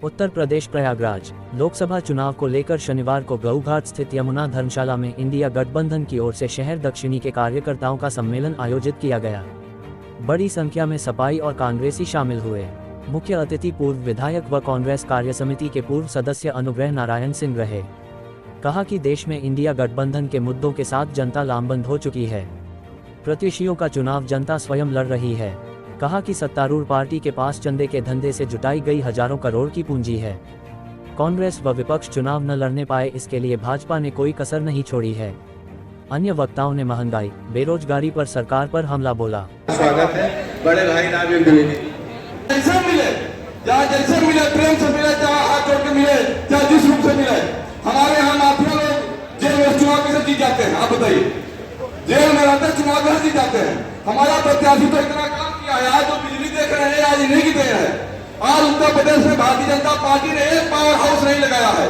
उत्तर प्रदेश प्रयागराज लोकसभा चुनाव को लेकर शनिवार को गऊघाट स्थित यमुना धर्मशाला में इंडिया गठबंधन की ओर से शहर दक्षिणी के कार्यकर्ताओं का सम्मेलन आयोजित किया गया। बड़ी संख्या में सपाई और कांग्रेसी शामिल हुए। मुख्य अतिथि पूर्व विधायक व कांग्रेस कार्यसमिति के पूर्व सदस्य अनुग्रह नारायण सिंह रहे। कहा कि देश में इंडिया गठबंधन के मुद्दों के साथ जनता लामबंद हो चुकी है। प्रत्याशियों का चुनाव जनता स्वयं लड़ रही है। कहा कि सत्तारूढ़ पार्टी के पास चंदे के धंधे से जुटाई गई हजारों करोड़ की पूंजी है। कांग्रेस व विपक्ष चुनाव न लड़ने पाए, इसके लिए भाजपा ने कोई कसर नहीं छोड़ी है। अन्य वक्ताओं ने महंगाई, बेरोजगारी पर सरकार पर हमला बोला। स्वागत है बड़े भाई नाम जैसे मिले, चाहे जैसे मिले, प्रेम से मिले, चाहे हाथ जोड़ के मिले, चाहे जिस रूप से मिले। हमारे यहाँ माफिया लोग जेल में चुनाव कैसे जीत जाते हैं, आप बताइए। जेल में रहते चुनाव कैसे जीत जाते हैं। हमारा प्रत्याशी तो इतना काम किया है। आज जो बिजली देख रहे हैं, आज इन्हीं की देन है। आज उत्तर प्रदेश में भारतीय जनता पार्टी ने एक पावर हाउस नहीं लगाया है।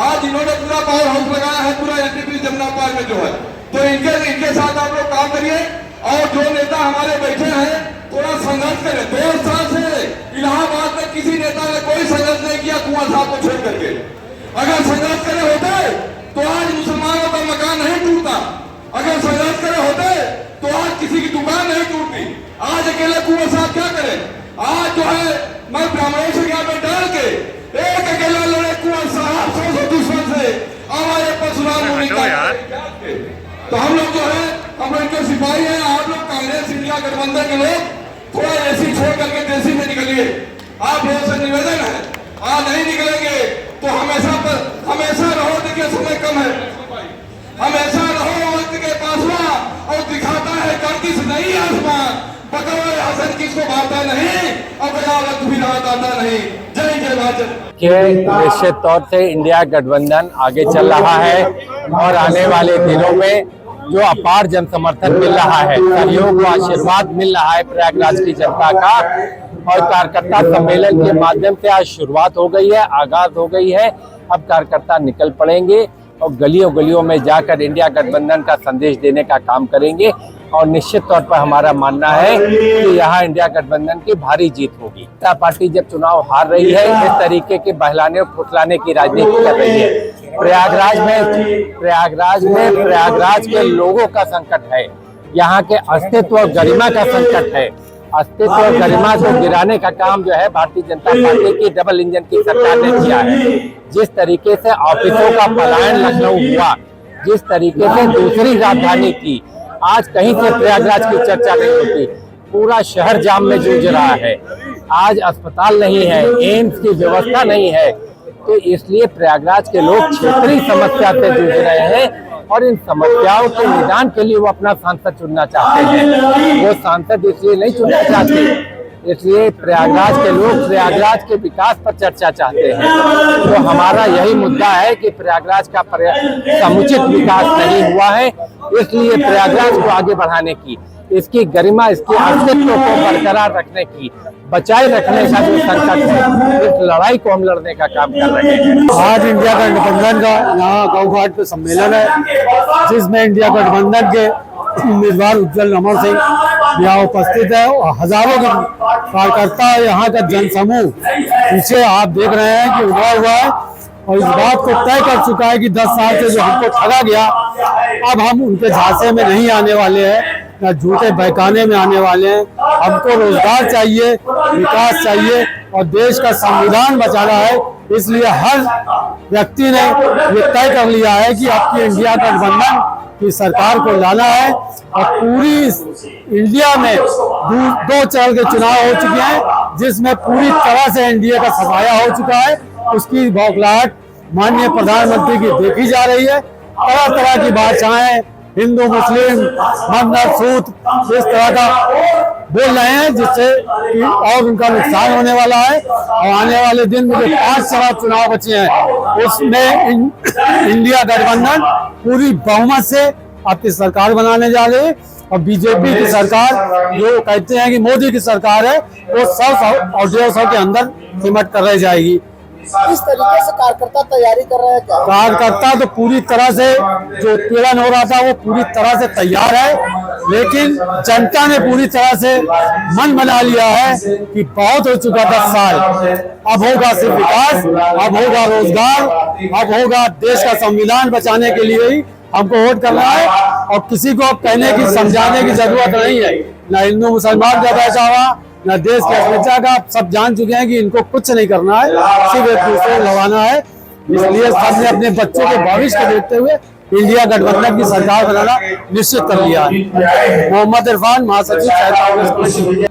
आज इन्होंने पूरा पावर हाउस लगाया है, पूरा एनटीपी जमुना पार में जो है। तो इनके साथ आप लोग काम करिए। और जो नेता हमारे बैठे हैं, थोड़ा संघर्ष करें। 2 साल से इलाहाबाद में किसी नेता ने कोई संघर्ष नहीं किया कुंवर साहब को छोड़ करके। अगर संघर्ष करे होते तो आज मुसलमानों का मकान नहीं टूटता। अगर संघर्ष करे होते तो आज किसी की दुकान नहीं टूटती। आज अकेले कुंवर साहब क्या करें। आज जो है मैं ब्राह्मणों से यहाँ पे डाल के एक अकेला लड़े कुंवर साहब 100 दुश्मन से हमारे परशुराम मुनि का। तो हम लोग जो है, हम लोग के सिपाही हैं। आप लोग कांग्रेस इंडिया गठबंधन के लोग थोड़ा एसी छोड़ करके देसी में निकलिए। आप लोगों से निवेदन है, आज नहीं निकलेंगे तो हमेशा रहो। देखिए समय कम है, हमेशा रहो वक्त के पासवा। और दिखाता है गर्दी से नहीं आसमान, बकौल हसन किसको भाता नहीं, और बगावत भी रात आता नहीं। जय जय भाजपा के निश्चित तौर से इंडिया गठबंधन आगे चल रहा है और आने वाले दिनों में जो अपार जन समर्थन मिल रहा है, सहयोग व आशीर्वाद मिल रहा है प्रयागराज की जनता का। और कार्यकर्ता सम्मेलन के माध्यम से आज शुरुआत हो गई है, आगाज हो गई है। अब कार्यकर्ता निकल पड़ेंगे और गलियों गलियों में जाकर इंडिया गठबंधन का संदेश देने का काम करेंगे। और निश्चित तौर पर हमारा मानना है कि यहाँ इंडिया गठबंधन की भारी जीत होगी। जनता पार्टी जब चुनाव हार रही है, इस तरीके के बहलाने और फुसलाने की राजनीति कर रही है। प्रयागराज के लोगों का संकट है, यहाँ के अस्तित्व और गरिमा का संकट है। अस्तित्व और गरिमा को गिराने का काम जो है भारतीय जनता पार्टी की डबल इंजन की सरकार ने किया है। जिस तरीके से ऑफिसों का पलायन लखनऊ हुआ, जिस तरीके से दूसरी राजधानी की, आज कहीं से प्रयागराज की चर्चा नहीं होती। पूरा शहर जाम में जूझ रहा है। आज अस्पताल नहीं है, एम्स की व्यवस्था नहीं है। तो इसलिए प्रयागराज के लोग क्षेत्रीय समस्या से जूझ रहे हैं और इन समस्याओं के निदान के लिए वो अपना सांसद चुनना चाहते हैं। वो सांसद इसलिए नहीं चुनना चाहते, इसलिए प्रयागराज के लोग प्रयागराज के विकास पर चर्चा चाहते हैं। तो हमारा यही मुद्दा है कि प्रयागराज का समुचित विकास नहीं हुआ है, इसलिए प्रयागराज को आगे बढ़ाने की, इसकी गरिमा, इसके अस्तित्व को बरकरार रखने की, बचाए रखने का जो संकट है, इस लड़ाई को हम लड़ने का काम कर रहे हैं। आज इंडिया गठबंधन का यहाँ गऊघाट पे सम्मेलन है, जिसमें इंडिया गठबंधन के उम्मीदवार उज्जवल रमन सिंह यहाँ उपस्थित है और हजारों के कार्यकर्ता, यहाँ का जनसमूह पीछे आप देख रहे हैं कि उभरा हुआ है। और इस बात को तय कर चुका है कि 10 साल से जो हमको ठगा गया, अब हम उनके झांसे में नहीं आने वाले हैं, न झूठे बहकाने में आने वाले हैं। हमको रोजगार चाहिए, विकास चाहिए और देश का संविधान बचाना है। इसलिए हर व्यक्ति ने ये तय कर लिया है कि आपकी इंडिया गठबंधन की सरकार को लाना है। और पूरी इंडिया में 2 चरण के चुनाव हो चुके हैं, जिसमें पूरी तरह से एनडीए का सफाया हो चुका है। उसकी बौखलाहट माननीय प्रधानमंत्री की देखी जा रही है। तरह तरह की भाषाएं, हिंदू मुस्लिम मंदर सूत, इस तरह का बोल रहे हैं, जिससे और उनका नुकसान होने वाला है। और आने वाले दिन में जो 5 चुनाव बचे हैं, उसमें इंडिया गठबंधन पूरी बहुमत से अपनी सरकार बनाने जा रही है। और बीजेपी की सरकार, जो कहते हैं कि मोदी की सरकार है, वो 100 और 150 के अंदर सिमट कर रह जाएगी। किस तरीके से कार्यकर्ता तैयारी कर रहे हैं क्या? कार्यकर्ता तो पूरी तरह से, जो उत्पीड़न हो रहा था वो पूरी तरह से तैयार है, लेकिन जनता ने पूरी तरह से मन बना लिया है कि बहुत हो चुका 10 साल, अब होगा सिर्फ विकास, अब होगा रोजगार, अब होगा देश का संविधान बचाने के लिए ही हमको वोट करना है। और किसी को कहने की समझाने की जरूरत नहीं है, न हिंदू मुसलमान का पहचावा, न देश की अस्मिता का। सब जान चुके हैं कि इनको कुछ नहीं करना है, सिर्फ एक दूसरे को लड़ाना है। इसलिए सबने अपने बच्चों के भविष्य को देखते हुए इंडिया गठबंधन की सरकार बनाना निश्चित कर लिया है। मोहम्मद इरफान, महासचिव।